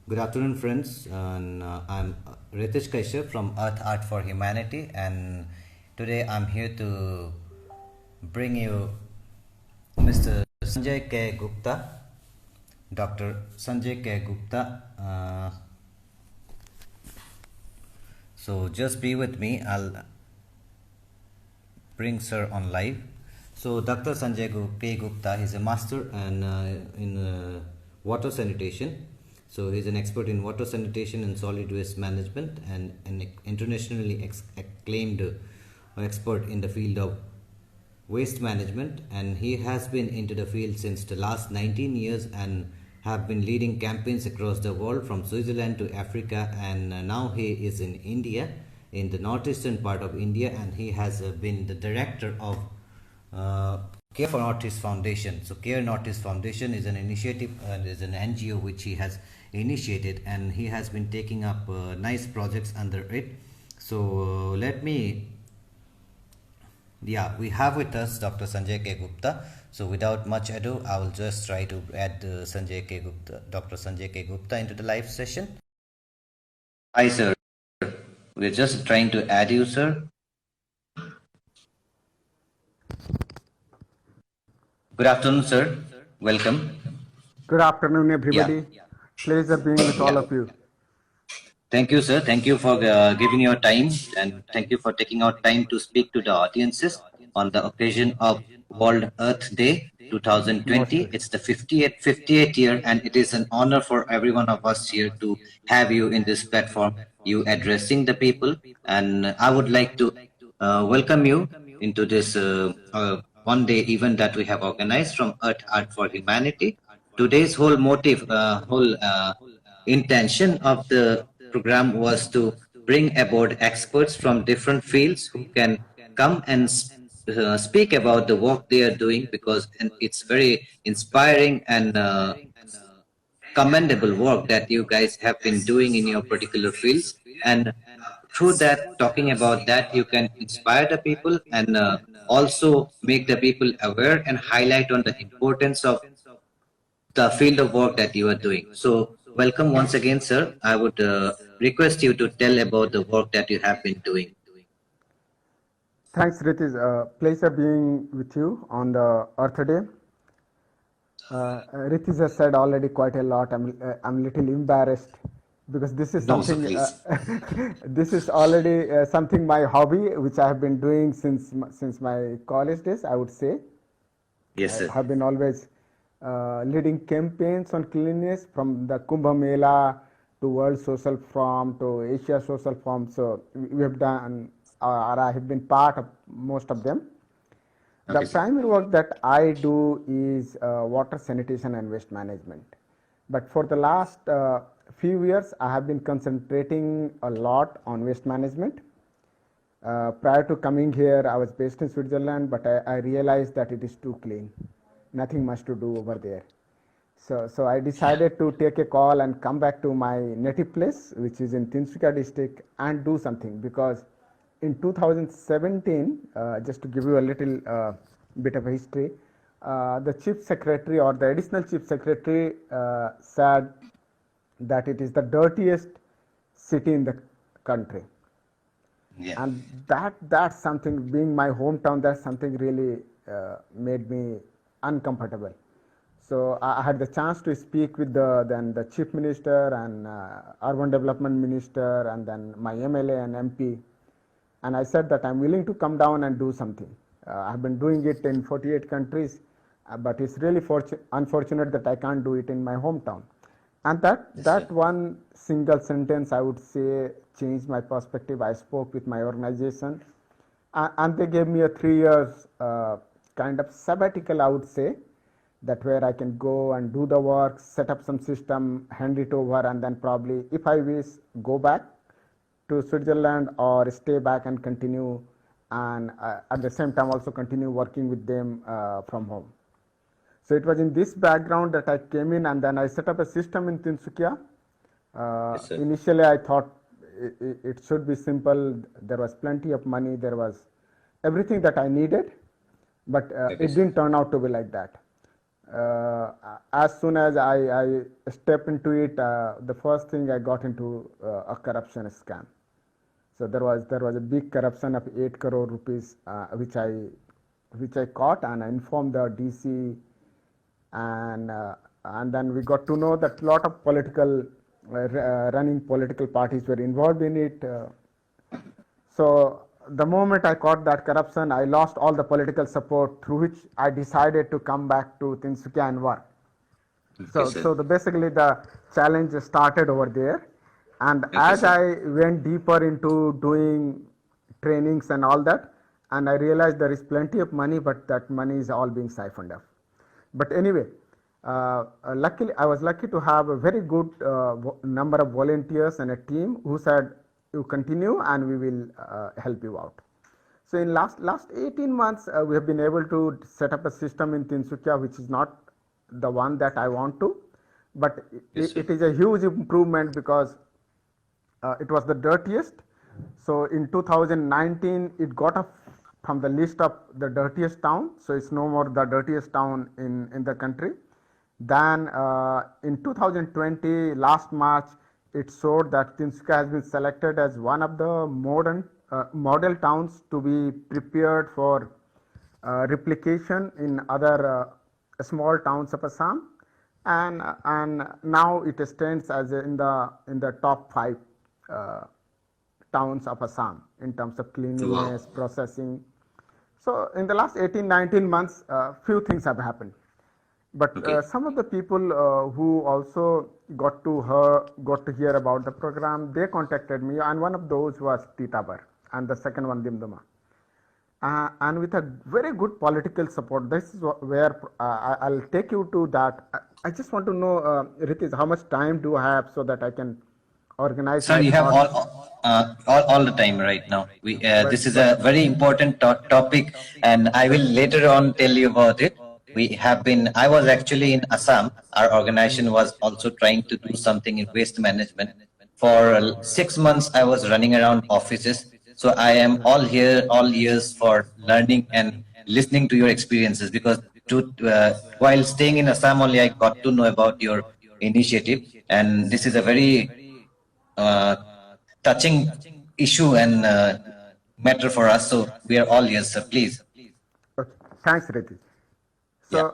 Good afternoon, friends. And I'm Ritesh Kaishar from Earth Art for Humanity, and today I'm here to bring you Mr. Sanjay K Gupta, Dr. Sanjay K Gupta. So just be with me. I'll bring sir on live. So Dr. Sanjay K Gupta, he's a master in water sanitation. So he's an expert in water sanitation and solid waste management, and an internationally acclaimed expert in the field of waste management. And he has been into the field since the last 19 years and have been leading campaigns across the world from Switzerland to Africa, and now he is in India, in the northeastern part of India, and he has been the director of uh, Care for Northeast Foundation. So Care Northeast Foundation is an initiative and is an NGO which he has initiated, and he has been taking up nice projects under it. So let me yeah, we have with us Dr. Sanjay K. Gupta. So without much ado, I will just try to add Sanjay K. Gupta, Dr. Sanjay K. Gupta into the live session. Hi, sir. We're just trying to add you, sir. Good afternoon, sir. Welcome. Good afternoon, Yeah. everybody. Pleasure being with all Yeah. of you. Thank you, sir. Thank you for giving your time, and thank you for taking out time to speak to the audiences on the occasion of World Earth Day Most 2020. welcome. It's the 58th year, and it is an honor for every one of us here to have you in this platform, you addressing the people. And I would like to welcome you into this one day event that we have organized from Earth Art for Humanity. Today's whole motive, whole intention of the program was to bring aboard experts from different fields who can come and speak about the work they are doing, because it's very inspiring and commendable work that you guys have been doing in your particular fields. And through that, talking about that, you can inspire the people and also make the people aware and highlight on the importance of the field of work that you are doing. So, welcome once again, sir. I would request you to tell about the work that you have been doing. Thanks, Ritish. Pleasure being with you on the Earth Day. Ritish has said already quite a lot. I'm little embarrassed because this is No, sir, something. please. This is already something my hobby, which I have been doing since my college days. I would say Yes, I sir. have been always leading campaigns on cleanliness from the Kumbh Mela to World Social Forum to Asia Social Forum. So we have done, or I have been part of most of them. The Okay, sir. primary work that I do is water sanitation and waste management. But for the last few years, I have been concentrating a lot on waste management. Prior to coming here, I was based in Switzerland, but I realized that it is too clean. Nothing much to do over there. So I Yeah. decided to take a call and come back to my native place, which is in Tinsukia district, and do something. Because in 2017, just to give you a little bit of a history, the chief secretary or the additional chief secretary said that it is the dirtiest city in the country, Yeah. and that's something, being my hometown, that's something really made me uncomfortable. So I had the chance to speak with the chief minister and urban development minister, and then my MLA and MP, and I said that I'm willing to come down and do something. I've been doing it in 48 countries, but it's really unfortunate that I can't do it in my hometown. And Yes, sir. that one single sentence, I would say, changed my perspective. I spoke with my organization, and they gave me a 3 years kind of sabbatical, I would say, that where I can go and do the work, set up some system, hand it over, and then probably, if I wish, go back to Switzerland or stay back and continue, and at the same time also continue working with them from home. So it was in this background that I came in, and then I set up a system in Tinsukia. Yes, sir. Initially, I thought it should be simple. There was plenty of money. There was everything that I needed, but Okay, it sir. didn't turn out to be like that. as soon as I stepped into it, the first thing I got into a corruption scam. So there was a big corruption of 8 crore rupees, which I caught, and I informed the DC, and then we got to know that a lot of running political parties were involved in it. So the moment I caught that corruption, I lost all the political support, through which I decided to come back to Tinsukia and work. Okay, sir. Basically the challenge started over there, and Okay, as sir. I went deeper into doing trainings and all that, and I realized there is plenty of money, but that money is all being siphoned off. But anyway, luckily I was lucky to have a very good number of volunteers and a team who said, "You continue, and we will help you out." So in last 18 months, we have been able to set up a system in Tinsukia, which is not the one that I want to, but Yes, sir. it is a huge improvement, because it was the dirtiest. So in 2019, it got up from the list of the dirtiest town. So it's no more the dirtiest town in the country. Then in 2020, last March, it showed that Tinsukia has been selected as one of the model towns to be prepared for replication in other small towns of Assam, and now it stands as in the top 5 uh, towns of Assam in terms of Wow. cleanliness, processing. So in the last 18, 19 months, few things have happened. But Okay. some of the people who also got to hear about the program, they contacted me, and one of those was Titabar, and the second one Dimduma. And with a very good political support. This is where I'll take you to that. I just want to know, Ritish, how much time do I have so that I can organize Sir, my you have thoughts? all the time right now. This is But a very important topic, and I will later on tell you about it. We have been. I was actually in Assam. Our organization was also trying to do something in waste management. For 6 months, I was running around offices. So I am all here, all ears for learning and listening to your experiences. Because while staying in Assam only, I got to know about your initiative, and this is a very uh, touching issue and matter for us. So we are all ears, sir. Please. okay, thanks, Ritish. Yeah.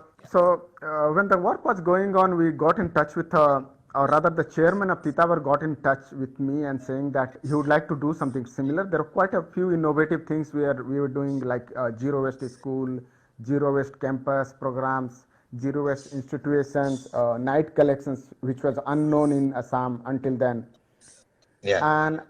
When the work was going on, we got in touch with, or rather, the chairman of Titavar got in touch with me and saying that he would like to do something similar. There are quite a few innovative things we were doing, like zero waste school, zero waste campus programs, zero waste institutions, night collections, which was unknown in Assam until then. Yeah. And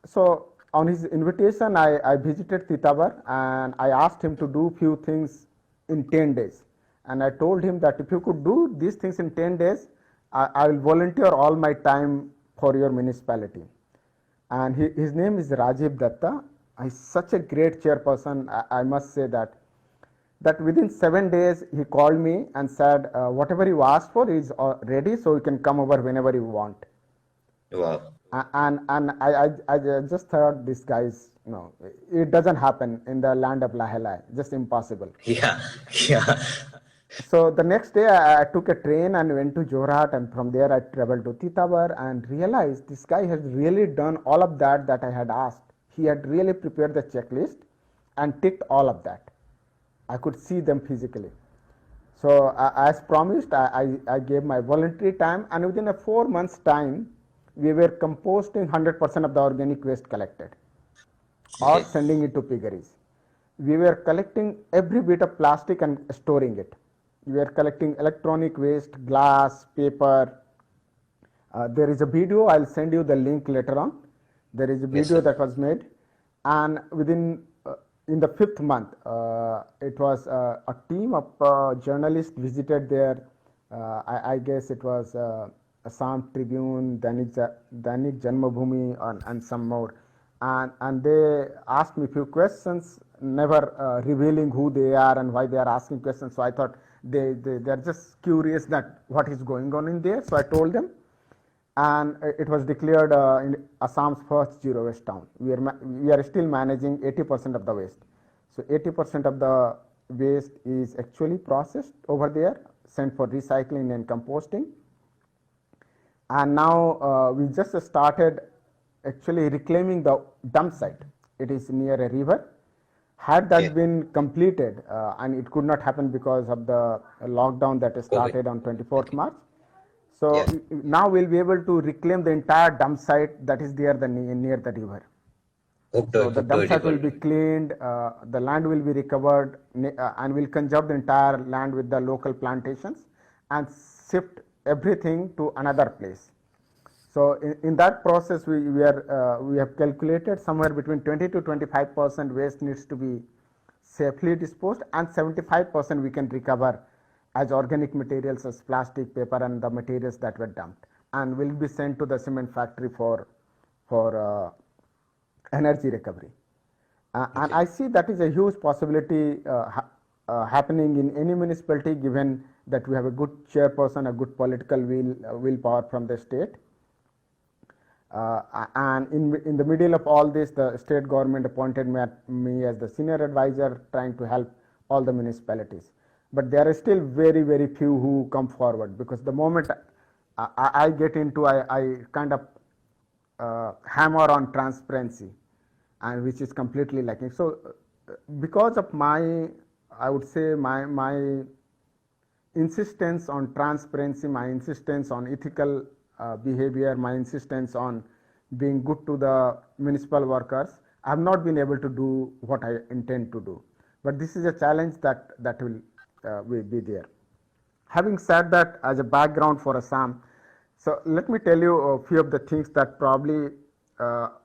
so on his invitation, I visited Titabar, and I asked him to do few things in 10 days. And I told him that if you could do these things in 10 days, I will volunteer all my time for your municipality. And his name is Rajiv Datta. He's such a great chairperson. I must say that within 7 days he called me and said, whatever you asked for is ready, so you can come over whenever you want. Wow. And I just thought, this guy's, it doesn't happen in the land of Lahelai, just impossible. Yeah. Yeah. So the next day I took a train and went to Jorhat, and from there I traveled to Titabar and realized this guy has really done all of that I had asked. He had really prepared the checklist and ticked all of that. I could see them physically. So as promised, I gave my voluntary time, and within a 4 months time, we were composting 100% of the organic waste collected, or Okay. sending it to piggeries. We were collecting every bit of plastic and storing it. We were collecting electronic waste, glass, paper. There is a video, I'll send you the link later on. There is a Yes, video sir. that was made, and in the 5th month, it was a team of journalists visited there. I guess it was Assam Tribune, Danik Janmabhoomi, and some more. And they asked me few questions, never revealing who they are and why they are asking questions. So I thought they're just curious that what is going on in there. So I told them, and it was declared in Assam's first zero waste town. We are still managing 80% of the waste. So 80% of the waste is actually processed over there. sent for recycling and composting. And now we just started actually reclaiming the dump site. It is near a river. Had that been completed, and it could not happen because of the lockdown that started on 24th March. So now we'll be able to reclaim the entire dump site that is there near the river. So the dump site will be cleaned, the land will be recovered, and we'll conserve the entire land with the local plantations and shift everything to another place. So in that process, we have calculated somewhere between 20 to 25% waste needs to be safely disposed, and 75% we can recover as organic materials, as plastic, paper, and the materials that were dumped, and will be sent to the cement factory for energy recovery. And I see that is a huge possibility happening in any municipality, given that we have a good chairperson, a good political willpower from the state. And in the middle of all this, the state government appointed me as the senior advisor, trying to help all the municipalities. But there are still very, very few who come forward, because the moment I get into, I kind of hammer on transparency, and which is completely lacking. So because of I would say my insistence on transparency, my insistence on ethical behavior, my insistence on being good to the municipal workers, I have not been able to do what I intend to do. But this is a challenge that will be there. Having said that, as a background for Assam, so let me tell you a few of the things that probably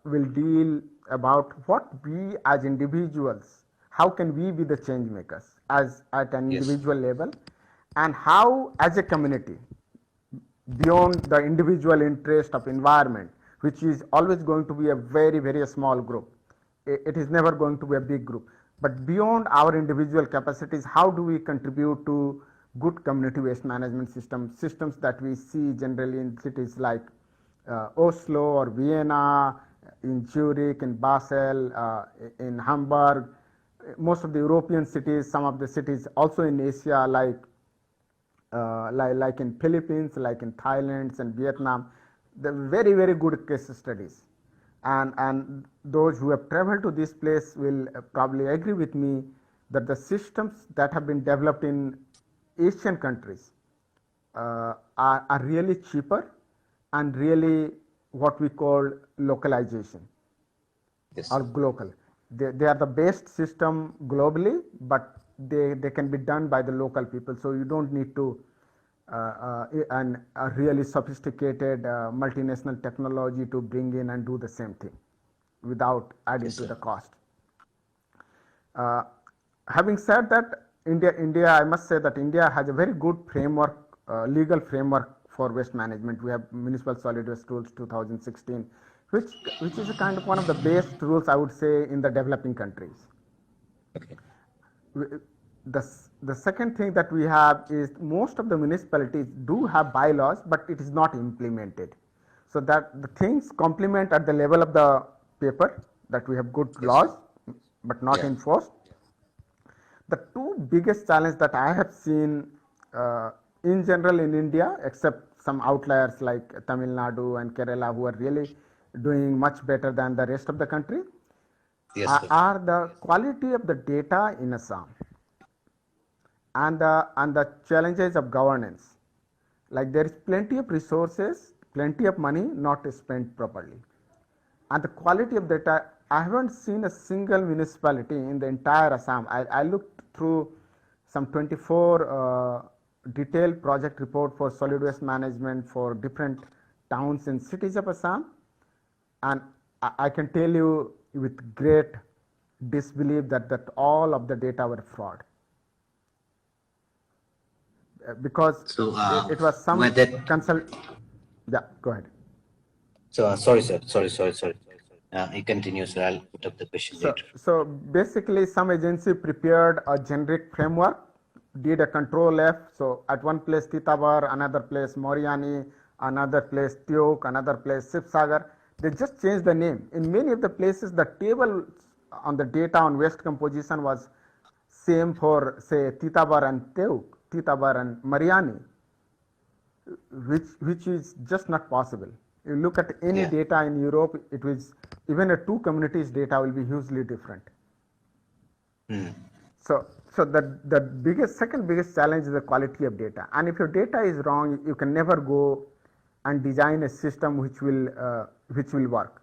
will deal about what we as individuals, how can we be the change makers as at an individual level, and how as a community, beyond the individual interest of environment, which is always going to be a very, very small group. It is never going to be a big group. But beyond our individual capacities, how do we contribute to good community waste management systems that we see generally in cities like Oslo or Vienna, in Zurich, in Basel, in Hamburg, most of the European cities, some of the cities also in Asia, like in Philippines, like in Thailand and Vietnam. They're very, very good case studies. And those who have traveled to this place will probably agree with me that the systems that have been developed in Asian countries are really cheaper and really what we call localization or global. They are the best system globally, but they can be done by the local people. So you don't need to a really sophisticated multinational technology to bring in and do the same thing without adding to the cost. Having said that, India, I must say that India has a very good framework, legal framework for waste management. We have Municipal Solid Waste Rules 2016, which is a kind of one of the best rules, I would say, in the developing countries. Okay. The second thing that we have is most of the municipalities do have bylaws, but it is not implemented. So that the things complement at the level of the paper, that we have good laws, but not enforced. The two biggest challenges that I have seen in general in India, except some outliers like Tamil Nadu and Kerala, who are really doing much better than the rest of the country, are the quality of the data in Assam and the challenges of governance. Like there is plenty of resources, plenty of money not spent properly. And the quality of data, I haven't seen a single municipality in the entire Assam. I looked through some 24 detailed project report for solid waste management for different towns and cities of Assam, and I can tell you with great disbelief that all of the data were fraud. Because it was some consult. Yeah, go ahead. So sorry, sir. Sorry. You continue, sir. I'll put up the question later. So basically, some agency prepared a generic framework, did a control F. So at one place Titabar, another place Moriani, another place Tiok, another place Sipsagar. They just changed the name. In many of the places, the table on the data on waste composition was same for, say, Titabar and Titabar and Mariani, which is just not possible. You look at any Yeah. data in Europe, it was even a two communities data will be hugely different. Mm. So the biggest second biggest challenge is the quality of data. And if your data is wrong, you can never go and design a system which will work.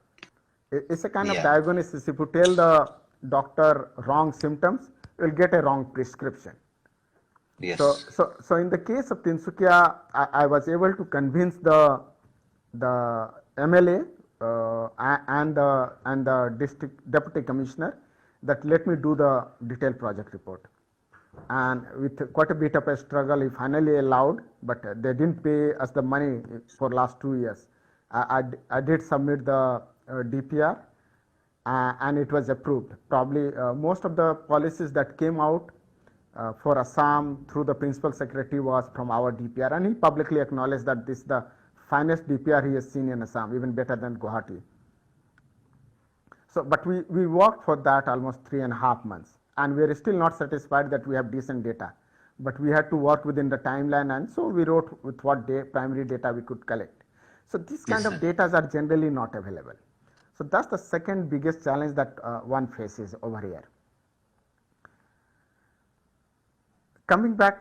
It's a kind of Yeah. diagnosis. If you tell the doctor wrong symptoms, you'll get a wrong prescription. Yes. So in the case of Tinsukia, I was able to convince the MLA and the district deputy commissioner that let me do the detailed project report. And with quite a bit of a struggle, he finally allowed, but they didn't pay us the money for last 2 years. I did submit the DPR and it was approved. Probably most of the policies that came out for Assam through the principal secretary was from our DPR, and he publicly acknowledged that this is the finest DPR he has seen in Assam, even better than Guwahati. So, but we worked for that almost 3.5 months, and we are still not satisfied that we have decent data. But we had to work within the timeline, and so we wrote with what primary data we could collect. So these kind Yes, of sir. data are generally not available. So that's the second biggest challenge that one faces over here. Coming back,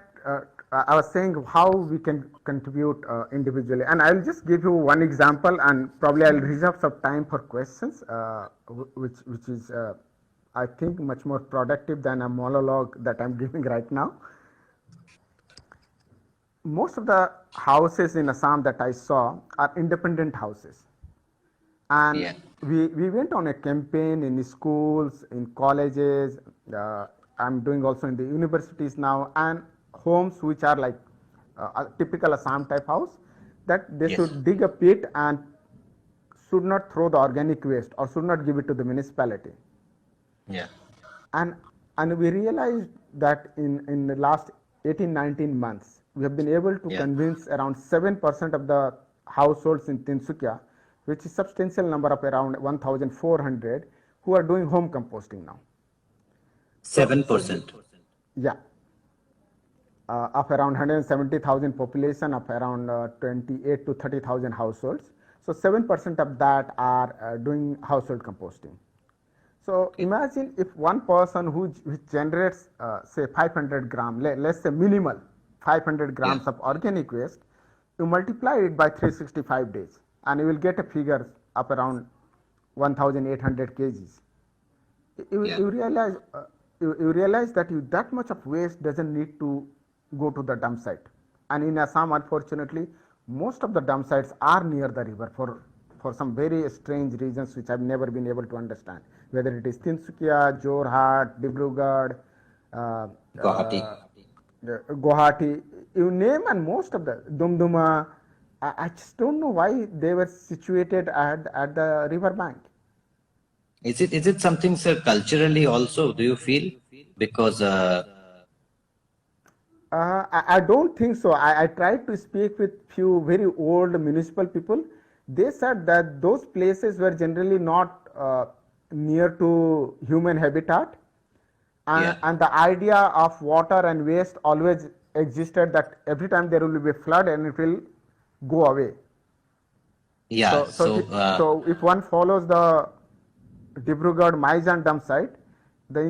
I was saying how we can contribute individually, and I'll just give you one example, and probably I'll reserve some time for questions, which is I think much more productive than a monologue that I'm giving right now. Most of the houses in Assam that I saw are independent houses, and Yeah. we went on a campaign in schools, in colleges. I'm doing also in the universities now, and homes which are like a typical Assam type house, that they Yes. should dig a pit and should not throw the organic waste or should not give it to the municipality. Yeah. And and we realized that in the last 18-19 months, we have been able to Yeah. convince around 7% of the households in Tinsukia, which is substantial number of around 1,400, who are doing home composting now. So 7%. yeah, of around 170,000 population of around 28 to 30,000 households. So 7% of that are doing household composting. So Okay. imagine if one person which generates say 500 gram, let's say minimal 500 Yeah. grams of organic waste, you multiply it by 365 days, and you will get a figure of around 1,800 kgs. You, Yeah. you realize you realize that that much of waste doesn't need to go to the dump site. And in Assam, unfortunately, most of the dump sites are near the river for some very strange reasons which I've never been able to understand. Whether it is Tinsukia, Jorhat, Dibrugarh, uh, Guwahati. uh, Guwahati, you name, and most of the Dumduma, I just don't know why they were situated at the river bank. Is it something, sir, culturally also, do you feel? Because I don't think so. I tried to speak with few very old municipal people. They said that those places were generally not near to human habitat, yeah. and the idea of water and waste always existed, that every time there will be a flood and it will go away. Yeah. So So if one follows the Dibrugarh Maijan dump site, the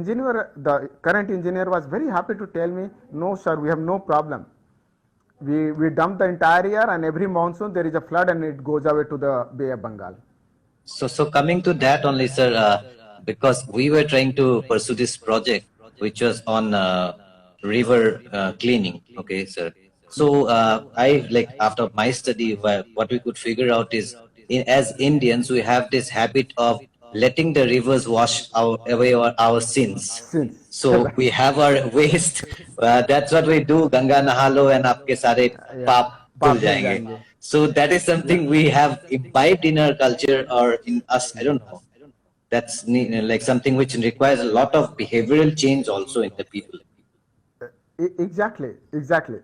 current engineer was very happy to tell me, no sir, we have no problem. We dump the entire year, and every monsoon there is a flood and it goes away to the Bay of Bengal. so coming to that only, sir, because we were trying to pursue this project, which was on river cleaning. Okay, sir. So I like after my study, what we could figure out is, as Indians, we have this habit of letting the rivers wash away our sins. Since So we have our waste. That's what we do. Ganga nahalo and आपके सारे yeah, पाप धुल पाप धुल जाएंगे. जाएंगे. So that is something we have imbibed in our culture or in us. I don't know. That's like something which requires a lot of behavioral change also in the people. Exactly, exactly.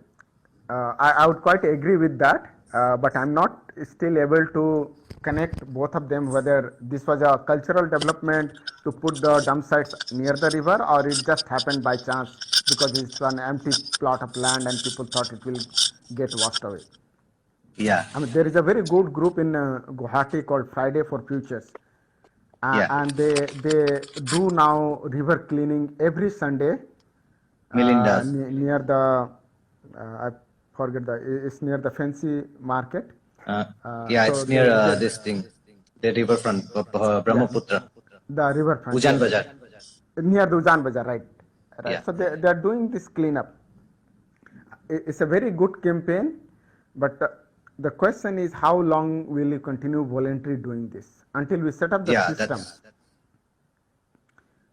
I would quite agree with that. but I'm not still able to connect both of them, whether this was a cultural development to put the dump sites near the river, or it just happened by chance because it's an empty plot of land and people thought it will get washed away. Yeah. I mean, there is a very good group in Guwahati called Friday for Futures, Yeah. and they do now river cleaning every Sunday Melinda's. near the I forget it's near the fancy market. Uh, yeah, So it's near they this thing, the riverfront, yeah, Brahmaputra, the riverfront, Ujan yes, Bazar. near the Ujan Bazaar, right, right. Yeah. So they are doing this cleanup. It's a very good campaign, but the question is how long will you continue voluntarily doing this until we set up the Yeah, systems.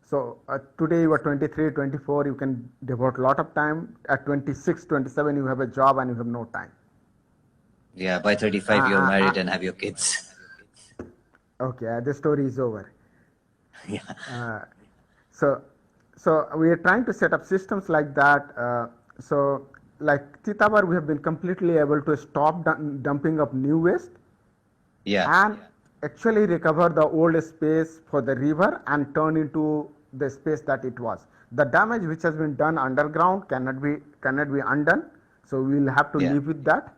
So today you are 23, 24, you can devote a lot of time. At 26, 27, you have a job and you have no time. yeah. By 35, you're married and have your kids. Okay, the story is over. Yeah. So, so we are trying to set up systems like that. So, like Titabar, we have been completely able to stop dumping of new waste Yeah. and actually recover the old space for the river and turn into the space that it was. The damage which has been done underground cannot be undone. So we will have to Yeah. live with that.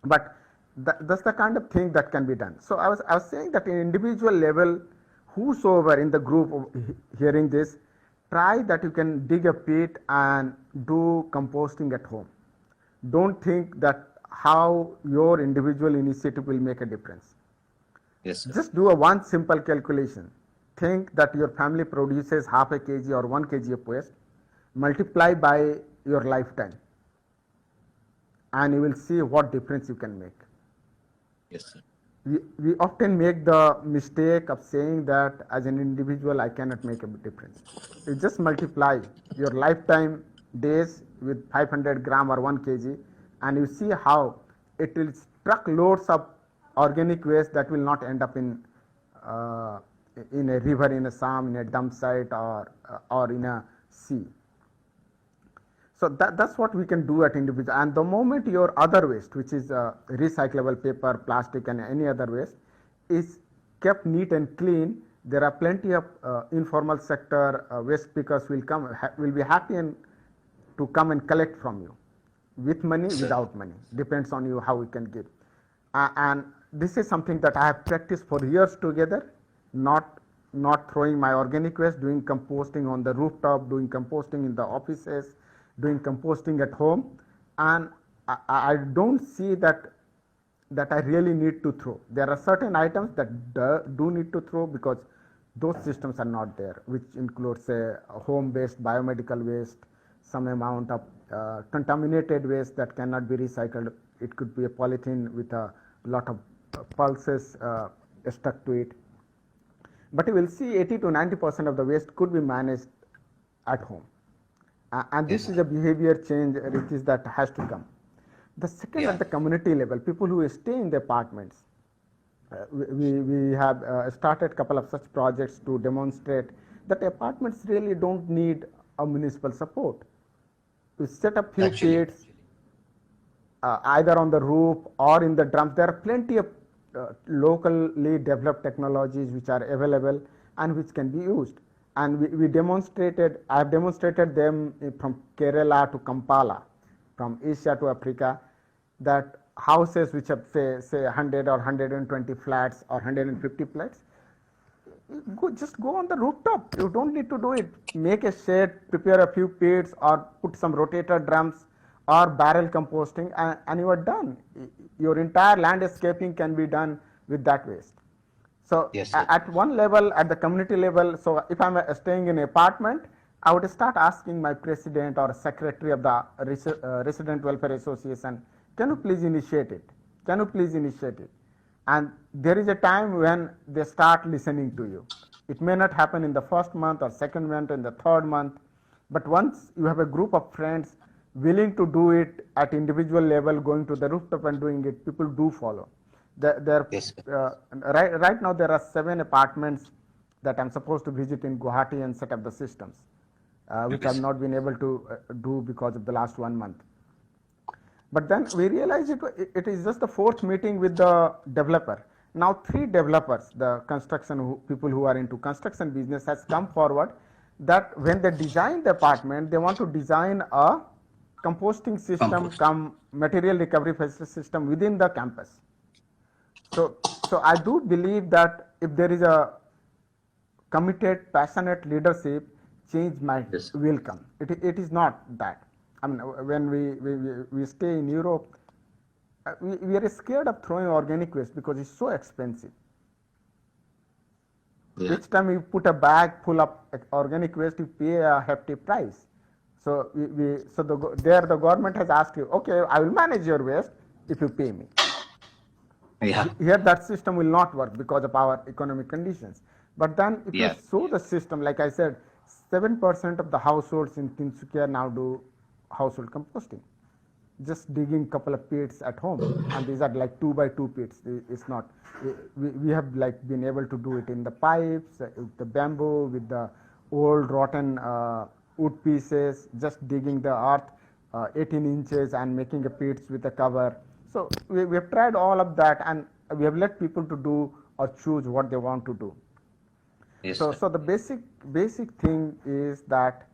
But that's the kind of thing that can be done. So I was saying that in individual level, whosoever in the group hearing this, try that you can dig a pit and do composting at home. Don't think that how your individual initiative will make a difference. Yes, sir. Just do a one simple calculation. Think that your family produces half a kg or 1 kg of waste, multiply by your lifetime, and you will see what difference you can make. Yes, sir. We often make the mistake of saying that as an individual I cannot make a difference. You just multiply your lifetime days with 500 gram or 1 kg and you see how it will truck loads of organic waste that will not end up in a river, in a SAM, in a dump site, or in a sea. So that's what we can do at individual. And the moment your other waste, which is recyclable paper, plastic, and any other waste, is kept neat and clean, there are plenty of informal sector waste pickers will be happy to come and collect from you, with money, Sir. without money, depends on you how we can give. And this is something that I have practiced for years together, not throwing my organic waste, doing composting on the rooftop, doing composting in the offices, doing composting at home, and I don't see that I really need to throw. There are certain items that do need to throw because those systems are not there, which includes a home-based biomedical waste, some amount of contaminated waste that cannot be recycled. It could be a polythene with a lot of pulses stuck to it. But you will see 80 to 90% of the waste could be managed at home. And this is a behavior change, Ritish, that has to come. The second, at the community level, people who stay in the apartments, we have started a couple of such projects to demonstrate that apartments really don't need a municipal support. We set up few pits, either on the roof or in the drums. There are plenty of locally developed technologies which are available and which can be used. And I have demonstrated them from Kerala to Kampala, from Asia to Africa, that houses which have say 100 or 120 flats or 150 flats, just go on the rooftop. You don't need to do it. Make a shed, prepare a few pits, or put some rotator drums or barrel composting, and you are done. Your entire landscaping can be done with that waste. So at one level, at the community level, so if I'm staying in an apartment, I would start asking my president or secretary of the Resident Welfare Association, can you please initiate it? Can you please initiate it? And there is a time when they start listening to you. It may not happen in the first month or second month, in the third month, but once you have a group of friends willing to do it at individual level, going to the rooftop and doing it, people do follow. Right now there are 7 apartments that I'm supposed to visit in Guwahati and set up the systems, which I've not been able to do because of the last 1 month. But then we realized it is just the fourth meeting with the developer. Now three developers, the people who are into construction business, has come forward that when they design the apartment, they want to design a composting system, Compost. material recovery facility system within the campus. So I do believe that if there is a committed, passionate leadership, change might Yes. will come. It is not that. I mean, when we stay in Europe, we are scared of throwing organic waste because it's so expensive. Yeah. Each time you put a bag full of organic waste, you pay a hefty price. So the government has asked you, okay, I will manage your waste if you pay me. Yeah. Here that system will not work because of our economic conditions. But then if you Yeah. show the system, like I said, 7% of the households in Tinsukia now do household composting. Just digging couple of pits at home, and these are like 2 by 2 pits. It's not. We have like been able to do it in the pipes, with the bamboo, with the old rotten wood pieces, just digging the earth 18 inches and making a pits with a cover. So we have tried all of that, and we have let people to do or choose what they want to do. Yes, So sir. so the basic thing is that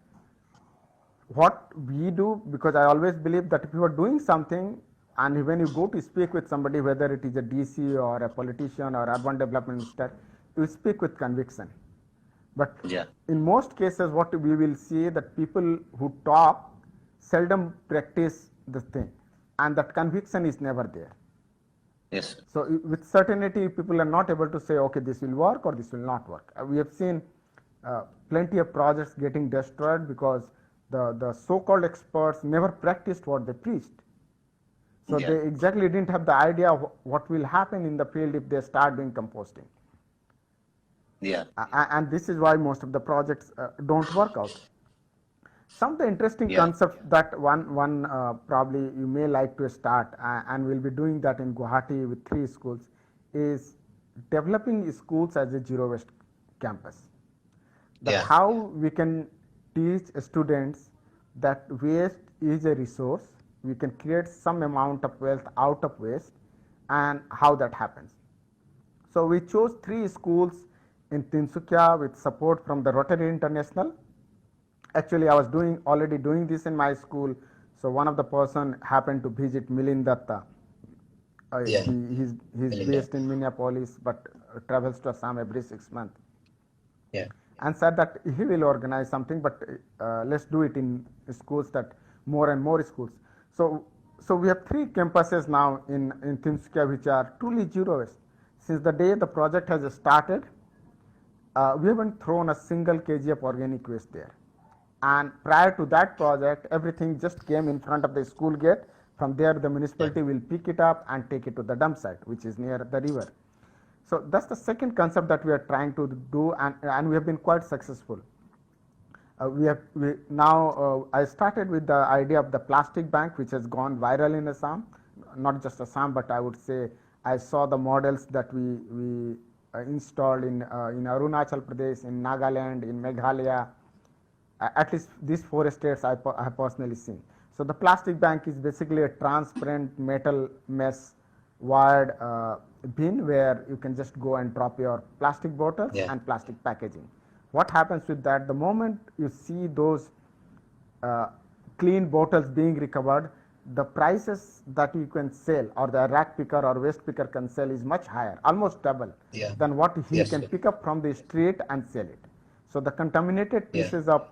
what we do, because I always believe that if you are doing something and when you go to speak with somebody, whether it is a DC or a politician or urban development minister, you speak with conviction. But Yeah. in most cases, what we will see that people who talk seldom practice the thing, and that conviction is never there. Yes, sir. So with certainty, people are not able to say, okay, this will work or this will not work. We have seen plenty of projects getting destroyed because the so-called experts never practiced what they preached. So Yeah. they exactly didn't have the idea of what will happen in the field if they start doing composting. Yeah. And this is why most of the projects don't work out. Some of the interesting Yeah. concepts that one probably you may like to start, and we'll be doing that in Guwahati with 3 schools, is developing schools as a zero waste campus. That Yeah. how we can teach students that waste is a resource, we can create some amount of wealth out of waste, and how that happens. So we chose 3 schools in Tinsukia with support from the Rotary International. Actually, I was already doing this in my school. So one of the person happened to visit Milind Datta. Yeah. He's Melinda. based in Minneapolis, but travels to Assam every 6 months, Yeah. and said that he will organize something, but let's do it in schools, that more and more schools. So we have 3 campuses now in Tinsukia which are truly zero waste. Since the day the project has started, we haven't thrown a single kg of organic waste there. And prior to that project, everything just came in front of the school gate. From there, the Yeah. municipality will pick it up and take it to the dump site, which is near the river. So that's the second concept that we are trying to do, and we have been quite successful. I started with the idea of the plastic bank, which has gone viral in Assam, not just Assam, but I would say I saw the models that we installed in Arunachal Pradesh, in Nagaland, in Meghalaya. At least these 4 states I have personally seen. So the plastic bank is basically a transparent metal mesh wired bin where you can just go and drop your plastic bottles Yeah. and plastic packaging. What happens with that? The moment you see those clean bottles being recovered, the prices that you can sell, or the rack picker or waste picker can sell, is much higher, almost double Yeah. than what he Yes, can sir. pick up from the street and sell it. So the contaminated Yeah. pieces of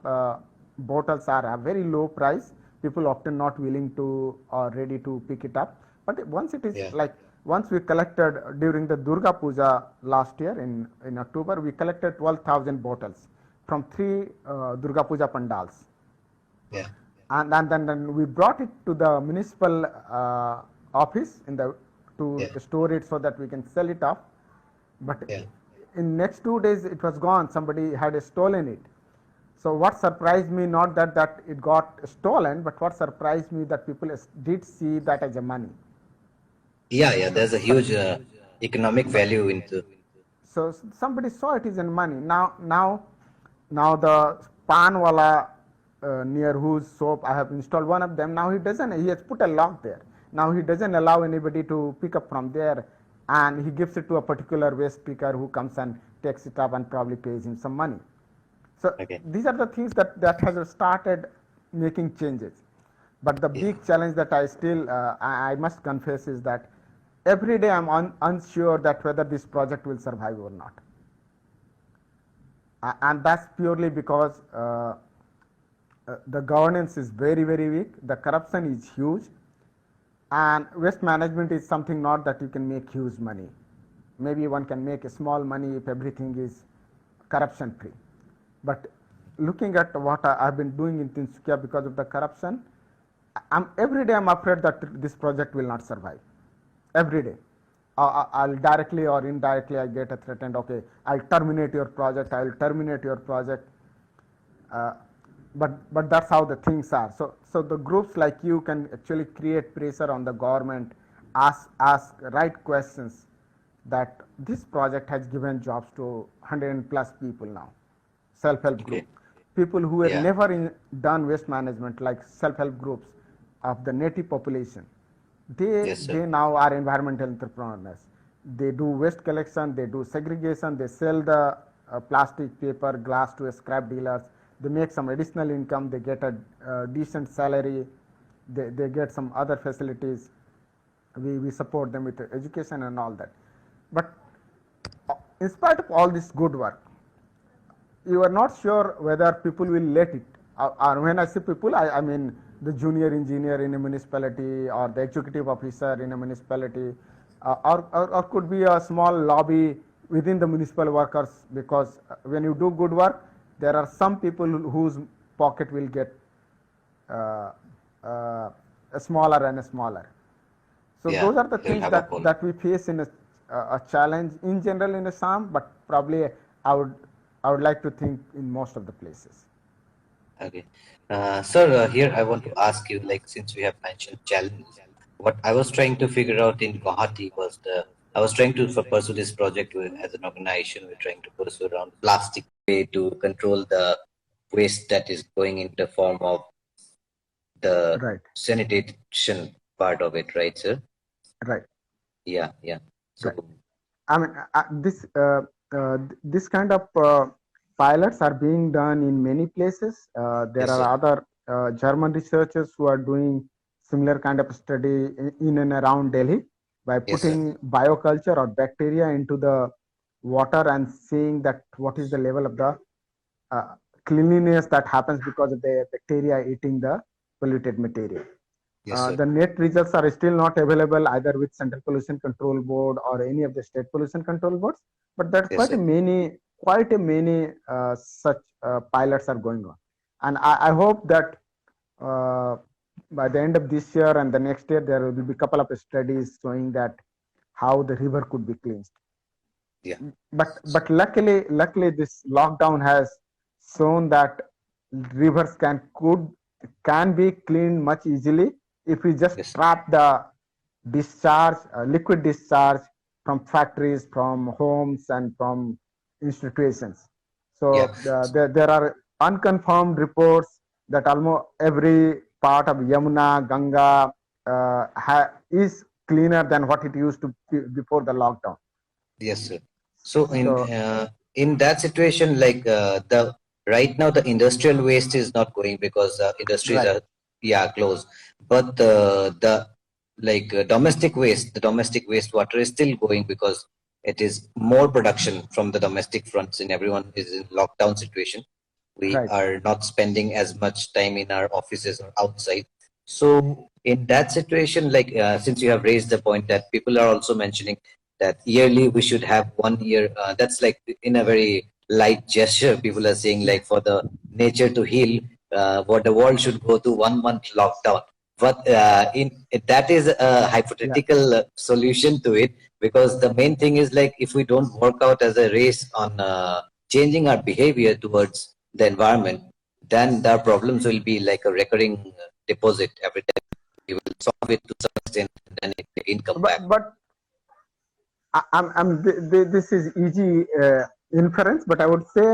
bottles are a very low price. People often not willing to or ready to pick it up. But once it is Yeah. like, once we collected during the Durga Puja last year in October, we collected 12,000 bottles from 3 Durga Puja pandals. Yeah. And then we brought it to the municipal office to Yeah. store it so that we can sell it off. But Yeah. in next 2 days it was gone. Somebody had stolen it. So what surprised me, not that it got stolen, but what surprised me that people did see that as a money. Yeah. Yeah. There's a huge economic value into. So somebody saw it as in money. Now the pan wala near whose soap I have installed one of them. Now he doesn't. He has put a lock there. Now he doesn't allow anybody to pick up from there, and he gives it to a particular waste picker who comes and takes it up and probably pays him some money. So Okay. these are the things that has started making changes. But the Yeah. big challenge that I still I must confess is that every day I'm unsure that whether this project will survive or not. And that's purely because the governance is very, very weak, the corruption is huge, and waste management is something not that you can make huge money. Maybe one can make a small money if everything is corruption free. But looking at what I've been doing in Tinsukia because of the corruption, every day I'm afraid that this project will not survive. Every day. I'll directly or indirectly I get a threatened, okay, I'll terminate your project, I'll terminate your project. Uh, but that's how the things are. So the groups like you can actually create pressure on the government, ask right questions. That this project has given jobs to 100 plus people now, self-help group, Okay. people who were Yeah. never done waste management, like self-help groups of the native population. they Yes, sir. they now are environmental entrepreneurs. They do waste collection, they do segregation, they sell the plastic, paper, glass to scrap dealers. They make some additional income, they get a decent salary, they get some other facilities. We support them with education and all that. But in spite of all this good work, you are not sure whether people will let it. Or when I say people, I mean the junior engineer in a municipality or the executive officer in a municipality, or could be a small lobby within the municipal workers, because when you do good work, there are some people whose pocket will get uh, uh, smaller and smaller. So Yeah. those are the They will things have a pull. that we face in a challenge in general in Assam, but probably I would I would like to think in most of the places. Okay. Sir, here I want to ask you, like, since we have mentioned challenges, what I was trying to figure out in Guwahati was I was trying to pursue this project as an organization. We're trying to pursue around plastic way to control the waste that is going in the form of the Right, sanitation part of it, right, sir? right, Yeah, yeah. So, right. I mean, this kind of pilots are being done in many places. There yes, sir. are other German researchers who are doing similar kind of study in and around Delhi by Yes, sir. putting bioculture or bacteria into the water and seeing that what is the level of the uh, cleanliness that happens because of the bacteria eating the polluted material. Yes, sir. The net results are still not available either with Central Pollution Control Board or any of the state pollution control boards, but there's Yes, sir. quite a many such pilots are going on, and I hope that uh, by the end of this year and the next year there will be a couple of studies showing that how the river could be cleansed. Yeah. But luckily this lockdown has shown that rivers can be cleaned much easily if we just Yes. trap the discharge, liquid discharge from factories, from homes, and from institutions. Yeah. So there are unconfirmed reports that almost every part of Yamuna, Ganga is cleaner than what it used to be before the lockdown. Yes, sir. So So in that situation, like the right now the industrial waste is not going because industries right, are closed, but the like the domestic wastewater is still going because it is more production from the domestic fronts, and everyone is in lockdown situation. We right. are not spending as much time in our offices or outside. So in that situation, like since you have raised the point that people are also mentioning that yearly we should have 1 year, that's like in a very light gesture. People are saying like for the nature to heal, what the world should go to 1 month lockdown. But in that is a Yeah, hypothetical solution to it, because the main thing is like if we don't work out as a race on changing our behavior towards the environment, then the problems will be like a recurring deposit every time. We will solve it to some extent, and then it will again come back. but this is easy inference, but I would say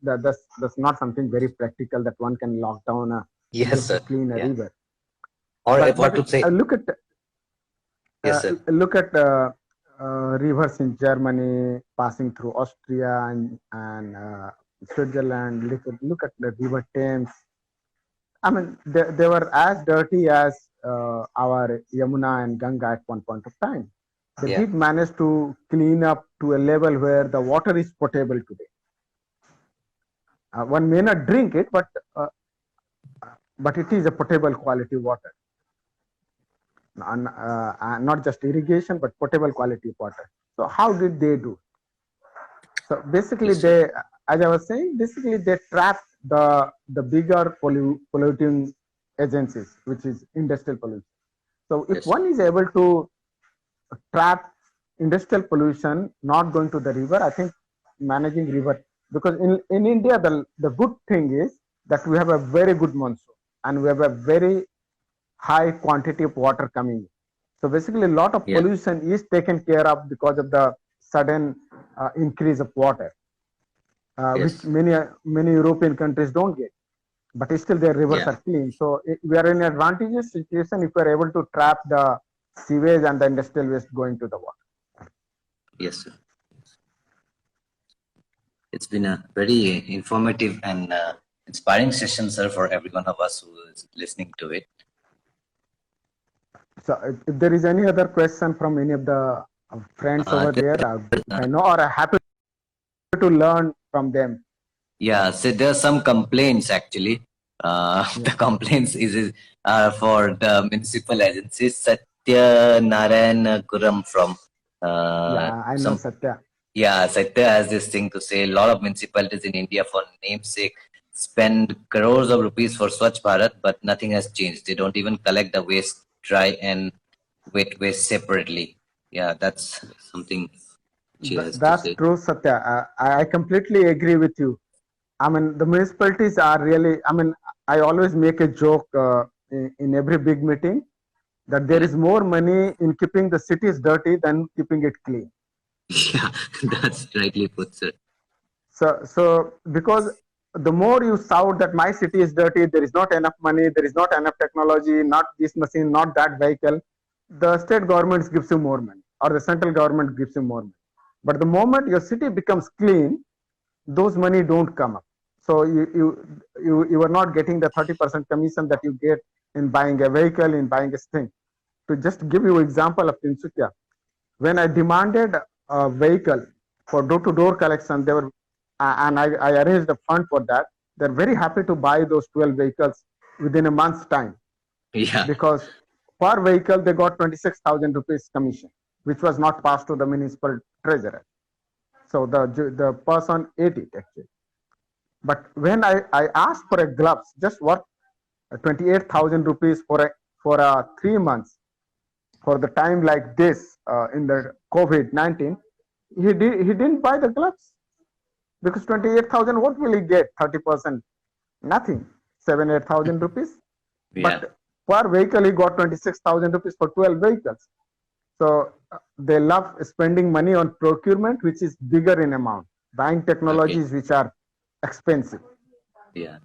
that that's not something very practical that one can lock down Yes, just to sir. clean a Yeah. river. Or if But what to say, look at Yes, sir. Look at rivers in Germany passing through Austria and Switzerland. Look at the river Thames. I mean, they were as dirty as our Yamuna and Ganga at one point of time. They Yeah. did manage to clean up to a level where the water is potable today. One may not drink it, but it is a potable quality water. Not just irrigation, but potable quality water. So how did they do? So basically, Yes, sir. as I was saying, basically they trap the bigger polluting agencies, which is industrial pollution. So if Yes, sir. one is able to trap industrial pollution not going to the river, I think managing river, because in India the good thing is that we have a very good monsoon and we have a very high quantity of water coming in. So basically, a lot of Yeah. pollution is taken care of because of the sudden increase of water, which Yes. many European countries don't get. But still, their rivers Yeah. are clean. So we are in an advantageous situation if we are able to trap the sewage and the industrial waste going to the water. Yes, sir. It's been a very informative and inspiring session, sir, for every one of us who is listening to it. So if there is any other question from any of the friends over there, I know, or I'm happy to learn from them. Yeah, so there are some complaints actually. The complaints is for the municipal agencies. Satya Narayan Kuram from Yeah, I know some. Satya. Yeah, Satya has this thing to say. A lot of municipalities in India, for namesake, spend crores of rupees for Swachh Bharat, but nothing has changed. They don't even collect the waste, dry and wet waste separately. Yeah, that's something she has to That's say. true, Satya. I completely agree with you. I mean, the municipalities are really, I mean, I always make a joke in every big meeting that there Yeah. is more money in keeping the cities dirty than keeping it clean. Yeah, that's rightly put, sir. So because the more you shout that my city is dirty, there is not enough money, there is not enough technology, not this machine, not that vehicle, the state government gives you more money or the central government gives you more money. But the moment your city becomes clean, those money don't come up. So you are not getting the 30% commission that you get in buying a vehicle, in buying a thing. To just give you example of Tinsukia, when I demanded a vehicle for door-to-door collection, they were, and I arranged a fund for that. They're very happy to buy those 12 vehicles within a month's time Yeah. because per vehicle they got 26,000 rupees commission, which was not passed to the municipal treasurer. So the person ate it actually. But when I asked for a gloves, just worth 28,000 rupees for a 3 months for the time like this in the COVID-19, he didn't buy the gloves because 28,000, what will he get? 30%, nothing, 7-8,000 rupees. Yeah. But per vehicle he got 26,000 rupees for 12 vehicles. So they love spending money on procurement, which is bigger in amount, buying technologies which are expensive. Yeah.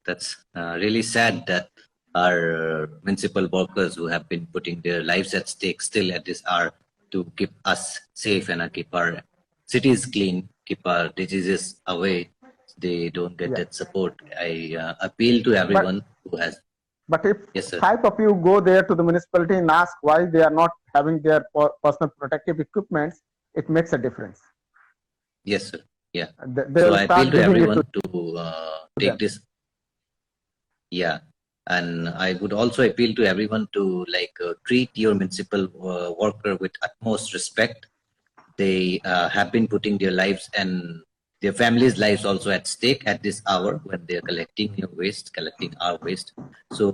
That's really sad that our municipal workers who have been putting their lives at stake still at this hour to keep us safe and keep our cities clean, keep our diseases away, they don't get Yeah. that support. I appeal to everyone who has. But if Yes, sir. 5 of you go there to the municipality and ask why they are not having their personal protective equipments, it makes a difference. Yes, sir. Yeah. They So will I appeal start to giving it everyone to to take them. this. Yeah. And I would also appeal to everyone to treat your municipal worker with utmost respect. They have been putting their lives and their families' lives also at stake at this hour when they are collecting your waste, collecting our waste. So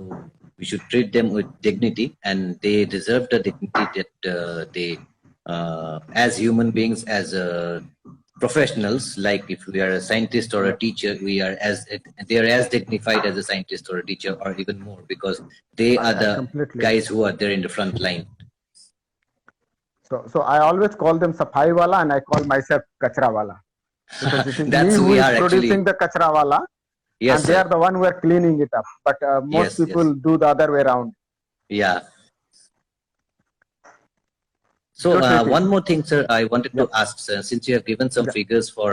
we should treat them with dignity, and they deserve the dignity that they, as human beings, as professionals. Like if we are a scientist or a teacher, they are as dignified as a scientist or a teacher, or even more, because they are I the completely guys agree. who are there in the front line. So I always call them Safai wala and I call myself Kachra wala because it is me That's who we is are producing actually. the Kachra wala Yes, and they sir. are the one who are cleaning it up. But most Yes, yes. people do the other way around. Yeah. So Don't repeat. one more thing, sir, I wanted Yeah. to ask, sir, since you have given some Yeah. figures for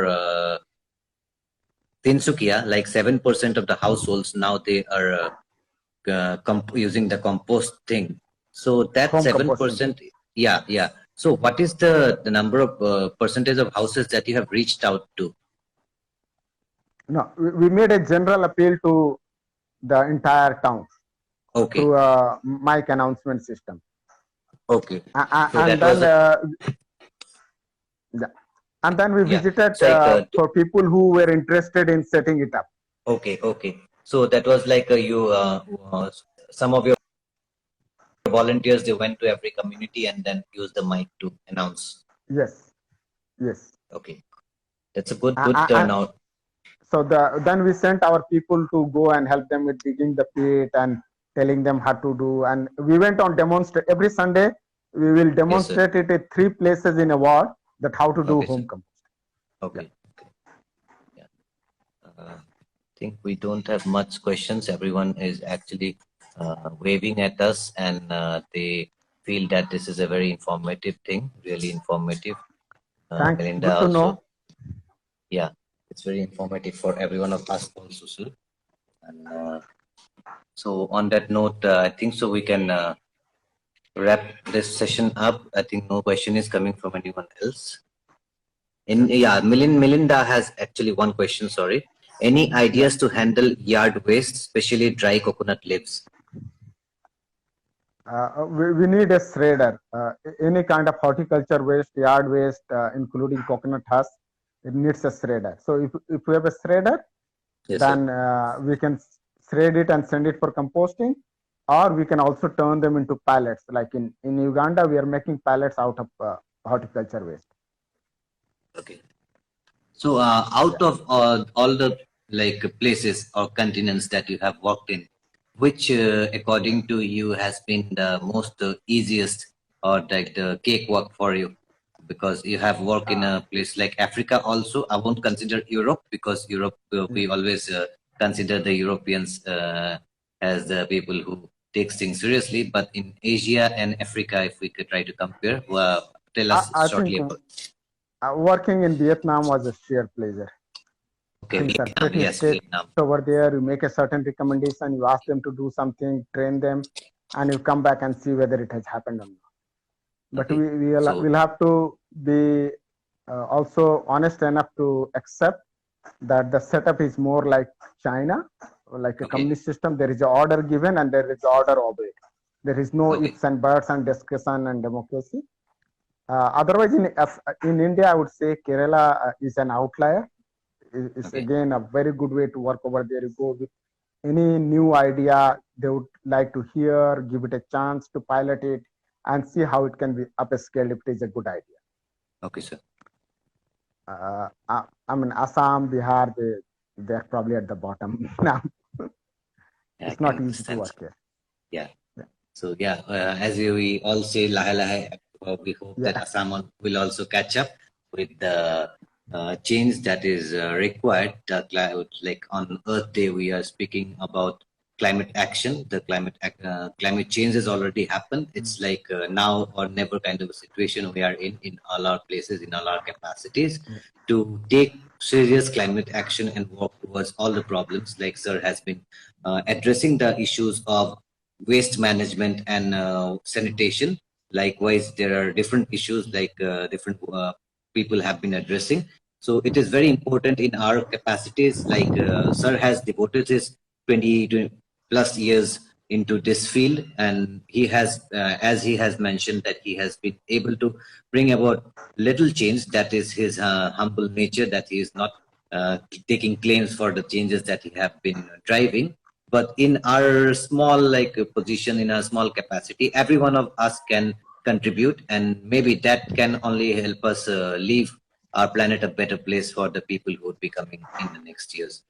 Tinsukia, like 7% of the households now they are using the compost thing. So that Home composting. 7%, yeah, yeah. So what is the number of percentage of houses that you have reached out to? No, we made a general appeal to the entire town Okay, through a mic announcement system. okay. So And that then was a, yeah. And then we yeah. visited It's like for people who were interested in setting it up. okay, okay. So that was like you some of your volunteers they went to every community and then used the mic to announce. Yes, yes. Okay, that's a good And turnout. so then we sent our people to go and help them with digging the pit and telling them how to do. And we went on demonstrate every Sunday. We will Yes, sir. demonstrate it at 3 places in a ward that how to do Okay, sir. home compost. Yeah. Okay. Okay. Yeah. I think we don't have much questions. Everyone is actually waving at us, and they feel that this is a very informative thing, really informative. Thanks. Melinda Good to also, know. yeah, it's very informative for every one of us also, sir. And so on that note, I think so we can wrap this session up. I think no question is coming from anyone else. Yeah, Melinda has actually one question. Sorry, any Yeah. ideas to handle yard waste, especially dry coconut leaves? We need a shredder. Any kind of horticulture waste, yard waste, including coconut husk, it needs a shredder. So if we have a shredder, Yes, sir. then we can shred it and send it for composting, or we can also turn them into pallets. Like in Uganda, we are making pallets out of horticulture waste. Okay. So Yeah. out of all the like places or continents that you have worked in, which according to you has been the most easiest or like the cakewalk for you? Because you have worked in a place like Africa also. I won't consider Europe because Europe Yeah. we always consider the Europeans as the people who takes things seriously. But in Asia and Africa, if we could try to compare, tell us I think shortly about. working in Vietnam was a sheer pleasure. Okay, Things are Vietnam. pretty Yes, strict Vietnam. over there. You make a certain recommendation, you ask them to do something, train them, and you come back and see whether it has happened or not. But Okay, so we'll have to be also honest enough to accept that the setup is more like China, like a okay, communist system. There is an order given and there is order obeyed. There is no okay, ifs and buts and discussion and democracy. Otherwise, in India, I would say Kerala is an outlier. It's okay, again a very good way to work over there. You go with any new idea they would like to hear, give it a chance to pilot it, and see how it can be upscaled if it is a good idea. okay, sir. I mean, Assam, Bihar, they're probably at the bottom now. Yeah, I It's can not easy to understand. work here. Yeah. Yeah, So yeah, as we all say, lahe lahe, we hope that yeah. Assam will also catch up with the change that is required. Like on Earth Day, we are speaking about climate action. The climate change has already happened. It's like now or never kind of a situation we are in all our places, in all our capacities, to take serious climate action and work towards all the problems. Like Sir has been addressing the issues of waste management and sanitation. Likewise, there are different issues like different people have been addressing. So it is very important in our capacities. Like Sir has devoted his 20 plus years into this field, and he has, as he has mentioned, that he has been able to bring about little change. That is his humble nature. That he is not taking claims for the changes that he have been driving, but in our small like position, in our small capacity, every one of us can contribute, and maybe that can only help us leave our planet a better place for the people who would be coming in the next years.